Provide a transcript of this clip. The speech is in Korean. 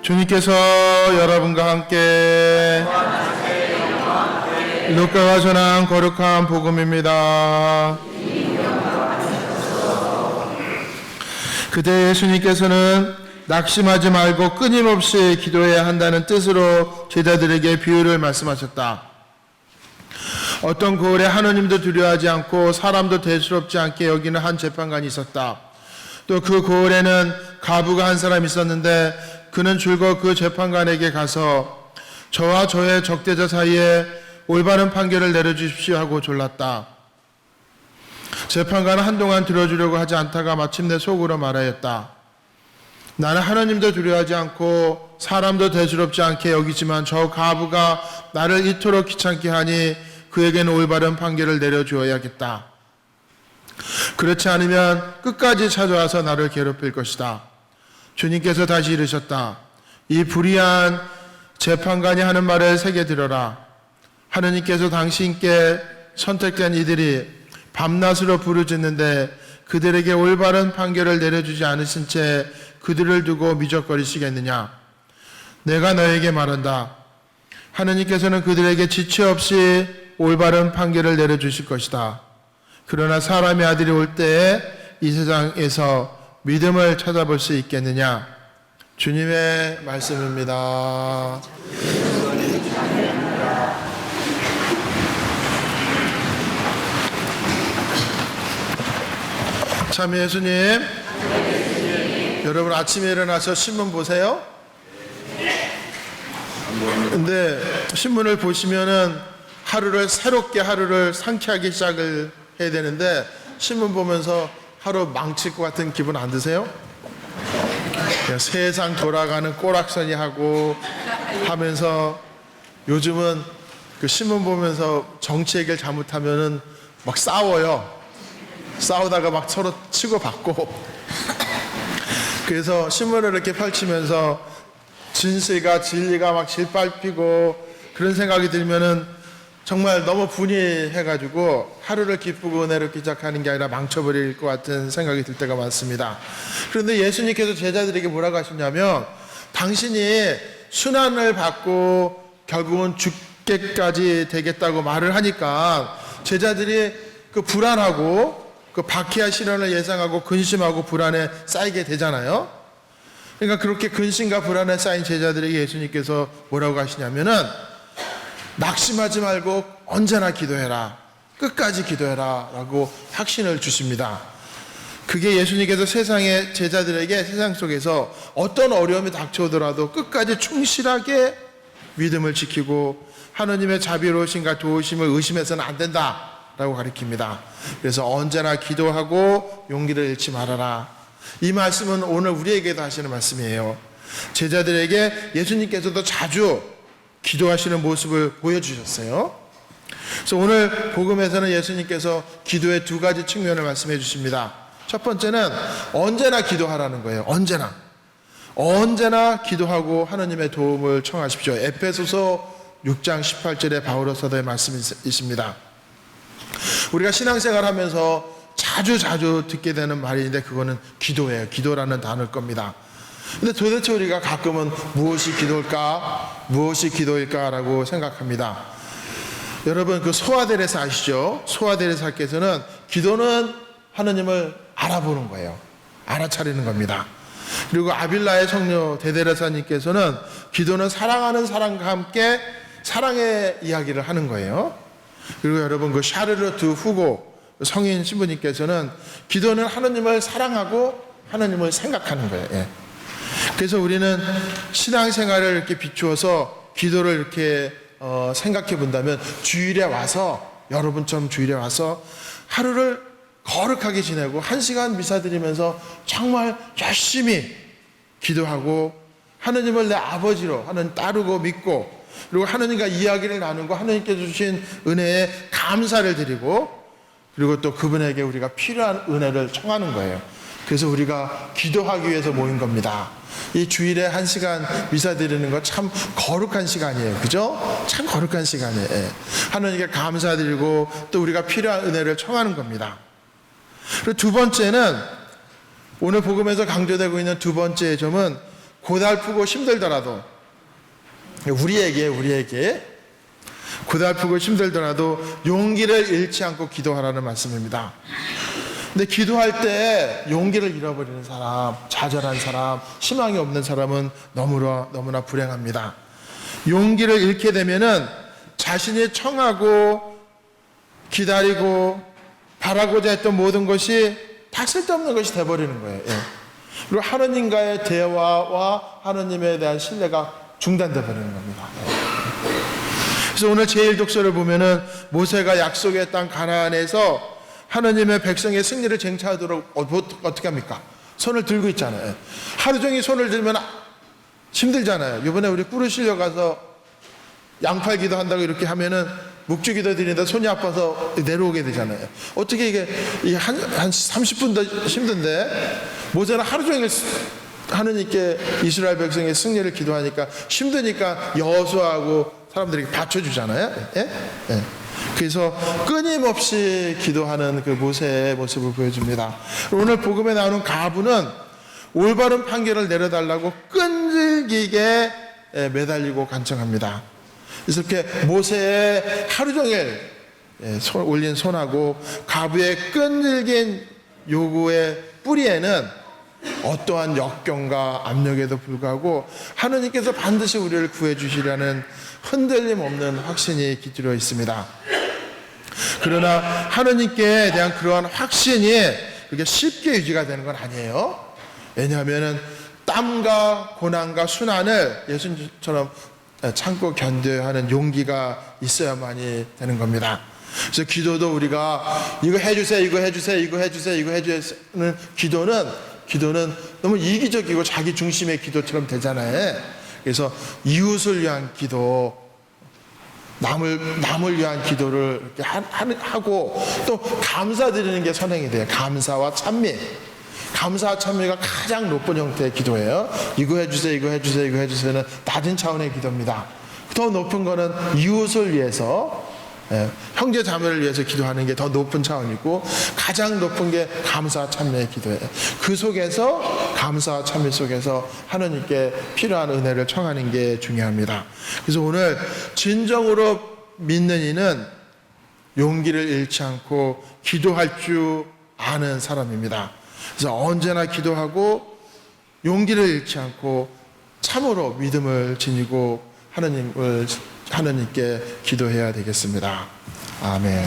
주님께서 여러분과 함께 루카가 전한 거룩한 복음입니다. 그때 예수님께서는 낙심하지 말고 끊임없이 기도해야 한다는 뜻으로 제자들에게 비유를 말씀하셨다. 어떤 고을에 하느님도 두려워하지 않고 사람도 대수롭지 않게 여기는 한 재판관이 있었다. 또 그 고을에는 가부가 한 사람이 있었는데 그는 줄곧 그 재판관에게 가서 저와 저의 적대자 사이에 올바른 판결을 내려주십시오 하고 졸랐다. 재판관은 한동안 들어주려고 하지 않다가 마침내 속으로 말하였다. 나는 하나님도 두려워하지 않고 사람도 대수롭지 않게 여기지만 저 가부가 나를 이토록 귀찮게 하니 그에게는 올바른 판결을 내려주어야겠다. 그렇지 않으면 끝까지 찾아와서 나를 괴롭힐 것이다. 주님께서 다시 이르셨다. 이 불의한 재판관이 하는 말을 새겨 들어라. 하느님께서 당신께 선택된 이들이 밤낮으로 부르짖는데 그들에게 올바른 판결을 내려주지 않으신 채 그들을 두고 미적거리시겠느냐. 내가 너에게 말한다. 하느님께서는 그들에게 지체 없이 올바른 판결을 내려주실 것이다. 그러나 사람의 아들이 올 때에 이 세상에서 믿음을 찾아볼 수 있겠느냐. 주님의 말씀입니다. 참 예수님, 여러분 아침에 일어나서 신문 보세요? 근데 신문을 보시면은 새롭게 하루를 상쾌하게 시작을 해야 되는데 신문 보면서 하루 망칠 것 같은 기분 안 드세요? 세상 돌아가는 꼬락서니 하고 하면서 요즘은 그 신문 보면서 정치 얘기를 잘못하면은 막 싸워요. 싸우다가 막 서로 치고받고. 그래서 신문을 이렇게 펼치면서 진리가 막 질밟히고 그런 생각이 들면은 정말 너무 분해해가지고 하루를 기쁘고 은혜롭게 시작하는 게 아니라 망쳐버릴 것 같은 생각이 들 때가 많습니다. 그런데 예수님께서 제자들에게 뭐라고 하셨냐면 당신이 순환을 받고 결국은 죽게까지 되겠다고 말을 하니까 제자들이 그 불안하고 그 박해와 시련을 예상하고 근심하고 불안에 쌓이게 되잖아요. 그러니까 그렇게 근심과 불안에 쌓인 제자들에게 예수님께서 뭐라고 하시냐면은 낙심하지 말고 언제나 기도해라. 끝까지 기도해라. 라고 확신을 주십니다. 그게 예수님께서 세상의 제자들에게 세상 속에서 어떤 어려움이 닥쳐오더라도 끝까지 충실하게 믿음을 지키고 하느님의 자비로우심과 도우심을 의심해서는 안 된다. 라고 가르칩니다. 그래서 언제나 기도하고 용기를 잃지 말아라. 이 말씀은 오늘 우리에게도 하시는 말씀이에요. 제자들에게 예수님께서도 자주 기도하시는 모습을 보여주셨어요. 그래서 오늘 복음에서는 예수님께서 기도의 두 가지 측면을 말씀해 주십니다. 첫 번째는 언제나 기도하라는 거예요. 언제나 기도하고 하느님의 도움을 청하십시오. 에베소서 6장 18절에 바울의 사도의 말씀이 있습니다. 우리가 신앙생활 하면서 자주 듣게 되는 말인데 그거는 기도예요. 기도라는 단어일 겁니다. 근데 도대체 우리가 가끔은 무엇이 기도일까라고 생각합니다. 여러분 그 소아데레사 아시죠? 소아데레사께서는 기도는 하느님을 알아보는 거예요. 알아차리는 겁니다. 그리고 아빌라의 성녀 데데레사님께서는 기도는 사랑하는 사람과 함께 사랑의 이야기를 하는 거예요. 그리고 여러분 그 샤르르트 후고 성인 신부님께서는 기도는 하느님을 사랑하고 하느님을 생각하는 거예요. 예. 그래서 우리는 신앙생활을 이렇게 비추어서 기도를 이렇게 생각해 본다면 여러분처럼 주일에 와서 하루를 거룩하게 지내고 1시간 미사 드리면서 정말 열심히 기도하고 하느님을 내 아버지로 따르고 믿고 그리고 하느님과 이야기를 나누고 하느님께서 주신 은혜에 감사를 드리고 그리고 또 그분에게 우리가 필요한 은혜를 청하는 거예요. 그래서 우리가 기도하기 위해서 모인 겁니다. 이 주일에 1시간 미사 드리는 거 참 거룩한 시간이에요. 그죠? 참 거룩한 시간이에요. 하느님께 감사드리고 또 우리가 필요한 은혜를 청하는 겁니다. 그리고 두 번째는 오늘 복음에서 강조되고 있는 두 번째 점은 고달프고 힘들더라도 우리에게 고달프고 힘들더라도 용기를 잃지 않고 기도하라는 말씀입니다. 근데 기도할 때 용기를 잃어버리는 사람, 좌절한 사람, 희망이 없는 사람은 너무나 불행합니다. 용기를 잃게 되면은 자신이 청하고 기다리고 바라고자 했던 모든 것이 다 쓸데없는 것이 돼버리는 거예요. 예. 그리고 하느님과의 대화와 하느님에 대한 신뢰가 중단돼 버리는 겁니다. 그래서 오늘 제1독서를 보면은 모세가 약속의 땅 가나안에서 하느님의 백성의 승리를 쟁취하도록 어떻게 합니까? 손을 들고 있잖아요. 하루 종일 손을 들면 힘들잖아요. 이번에 우리 꾸르실려 가서 양팔 기도한다고 이렇게 하면은 묵주 기도 드리는데 손이 아파서 내려오게 되잖아요. 어떻게 이게 한 30분도 힘든데 모세는 하루 종일 하느님께 이스라엘 백성의 승리를 기도하니까 힘드니까 여호수아하고 사람들에게 받쳐주잖아요. 예? 예. 그래서 끊임없이 기도하는 그 모세의 모습을 보여줍니다. 오늘 복음에 나오는 가부는 올바른 판결을 내려달라고 끈질기게 매달리고 간청합니다. 그래서 이렇게 모세의 하루 종일 올린 손하고 가부의 끈질긴 요구의 뿌리에는 어떠한 역경과 압력에도 불구하고 하느님께서 반드시 우리를 구해 주시려는 흔들림 없는 확신이 깃들어 있습니다. 그러나 하느님께 대한 그러한 확신이 그게 쉽게 유지가 되는 건 아니에요. 왜냐하면 땀과 고난과 순환을 예수님처럼 참고 견뎌야 하는 용기가 있어야만이 되는 겁니다. 그래서 기도도 우리가 이거 해주세요, 이거 해주세요, 이거 해주세요, 이거 해주세요는 기도는 너무 이기적이고 자기 중심의 기도처럼 되잖아요. 그래서 이웃을 위한 기도, 남을 위한 기도를 이렇게 하고 또 감사드리는 게 선행이 돼요. 감사와 찬미. 감사와 찬미가 가장 높은 형태의 기도예요. 이거 해주세요, 이거 해주세요, 이거 해주세요는 낮은 차원의 기도입니다. 더 높은 거는 이웃을 위해서, 형제 자매를 위해서 기도하는 게 더 높은 차원이고 가장 높은 게 감사와 찬미의 기도예요. 그 속에서 감사와 찬미 속에서 하느님께 필요한 은혜를 청하는 게 중요합니다. 그래서 오늘 진정으로 믿는 이는 용기를 잃지 않고 기도할 줄 아는 사람입니다. 그래서 언제나 기도하고 용기를 잃지 않고 참으로 믿음을 지니고 하느님께 기도해야 되겠습니다. 아멘.